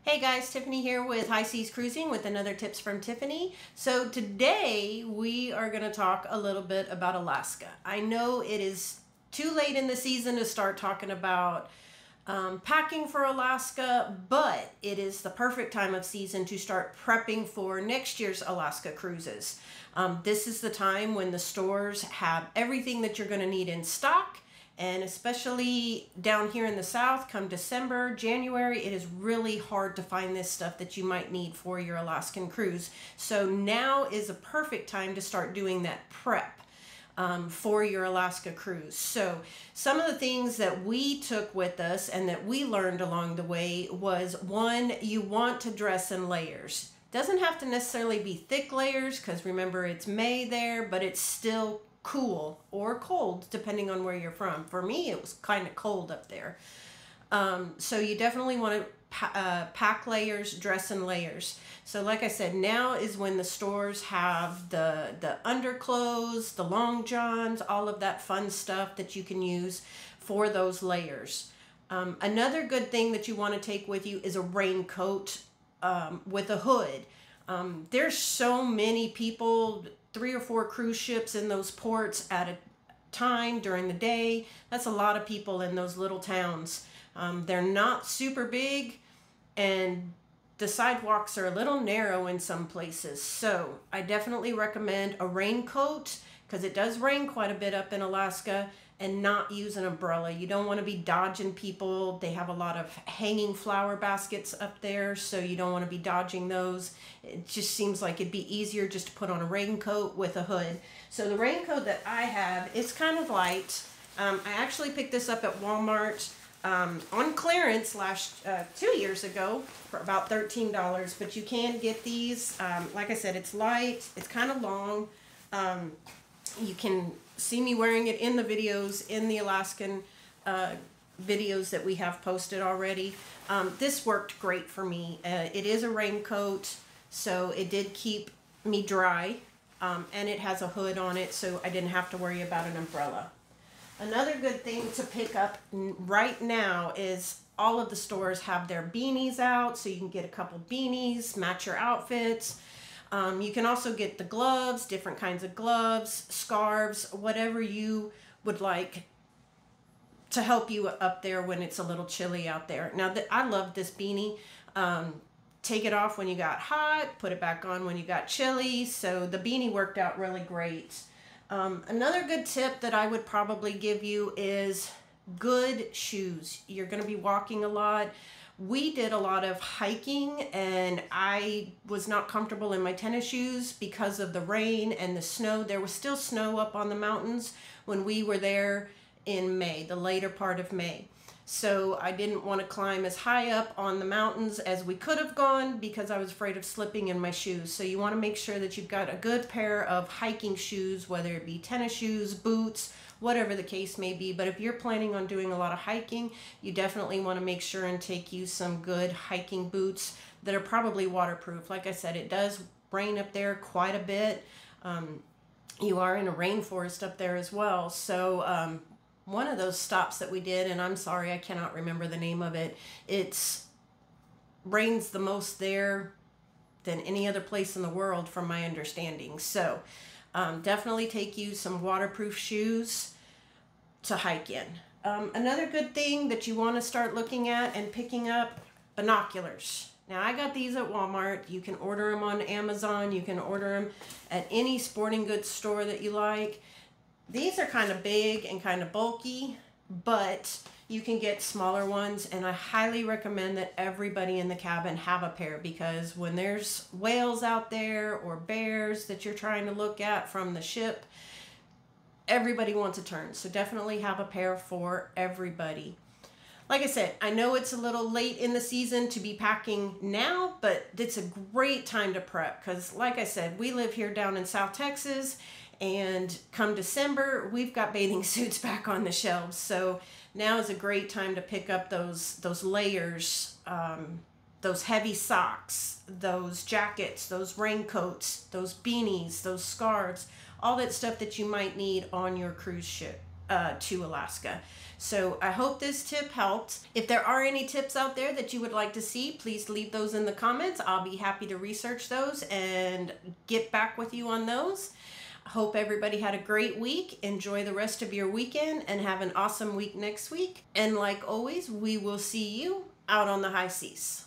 Hey guys, Tiffany here with High Seas Cruising with another tips from Tiffany. So today we are going to talk a little bit about Alaska. I know it is too late in the season to start talking about packing for Alaska, but it is the perfect time of season to start prepping for next year's Alaska cruises. This is the time when the stores have everything that you're going to need in stock. And especially down here in the South, come December, January, it is really hard to find this stuff that you might need for your Alaskan cruise. So now is a perfect time to start doing that prep for your Alaska cruise. So some of the things that we took with us and that we learned along the way was, one, you want to dress in layers. Doesn't have to necessarily be thick layers because remember it's May there, but it's still cool or cold depending on where you're from. For me, it was kind of cold up there. So you definitely want to pack layers, dress in layers. So like I said, now is when the stores have the underclothes, the long johns, all of that fun stuff that you can use for those layers. Another good thing that you want to take with you is a raincoat with a hood. There's so many people, 3 or 4 cruise ships in those ports at a time during the day. That's a lot of people in those little towns. They're not super big and the sidewalks are a little narrow in some places. So I definitely recommend a raincoat because it does rain quite a bit up in Alaska, and not use an umbrella. You don't want to be dodging people. They have a lot of hanging flower baskets up there, so you don't want to be dodging those. It just seems like it'd be easier just to put on a raincoat with a hood. So the raincoat that I have, it's kind of light. I actually picked this up at Walmart on clearance 2 years ago for about $13, but you can get these. Like I said, it's light, it's kind of long. You can see me wearing it in the videos, in the Alaskan videos that we have posted already. This worked great for me. It is a raincoat, so it did keep me dry, and it has a hood on it, so I didn't have to worry about an umbrella. Another good thing to pick up right now is all of the stores have their beanies out, so you can get a couple beanies, match your outfits. You can also get the gloves, different kinds of gloves, scarves, whatever you would like to help you up there when it's a little chilly out there. Now, I love this beanie. Take it off when you got hot, put it back on when you got chilly. So the beanie worked out really great. Another good tip that I would probably give you is good shoes. You're going to be walking a lot. We did a lot of hiking and I was not comfortable in my tennis shoes because of the rain and the snow. There was still snow up on the mountains when we were there in May, the later part of May. So I didn't want to climb as high up on the mountains as we could have gone because I was afraid of slipping in my shoes. So you want to make sure that you've got a good pair of hiking shoes, whether it be tennis shoes, boots, whatever the case may be. But if you're planning on doing a lot of hiking, you definitely want to make sure and take you some good hiking boots that are probably waterproof. Like I said, it does rain up there quite a bit. You are in a rainforest up there as well. So one of those stops that we did, and I'm sorry, I cannot remember the name of it. It's rains the most there than any other place in the world from my understanding. So definitely take you some waterproof shoes to hike in. Another good thing that you want to start looking at and picking up, binoculars. Now I got these at Walmart. You can order them on Amazon. You can order them at any sporting goods store that you like. These are kind of big and kind of bulky, but you can get smaller ones, and I highly recommend that everybody in the cabin have a pair, because when there's whales out there or bears that you're trying to look at from the ship, everybody wants a turn. So definitely have a pair for everybody. Like I said, I know it's a little late in the season to be packing now, but it's a great time to prep because, like I said, we live here down in South Texas, and come December, we've got bathing suits back on the shelves. So now is a great time to pick up those layers, those heavy socks, those jackets, those raincoats, those beanies, those scarves, all that stuff that you might need on your cruise ship. to Alaska. So I hope this tip helped. If there are any tips out there that you would like to see, please leave those in the comments. I'll be happy to research those and get back with you on those. Hope everybody had a great week. Enjoy the rest of your weekend and have an awesome week next week. And like always, we will see you out on the high seas.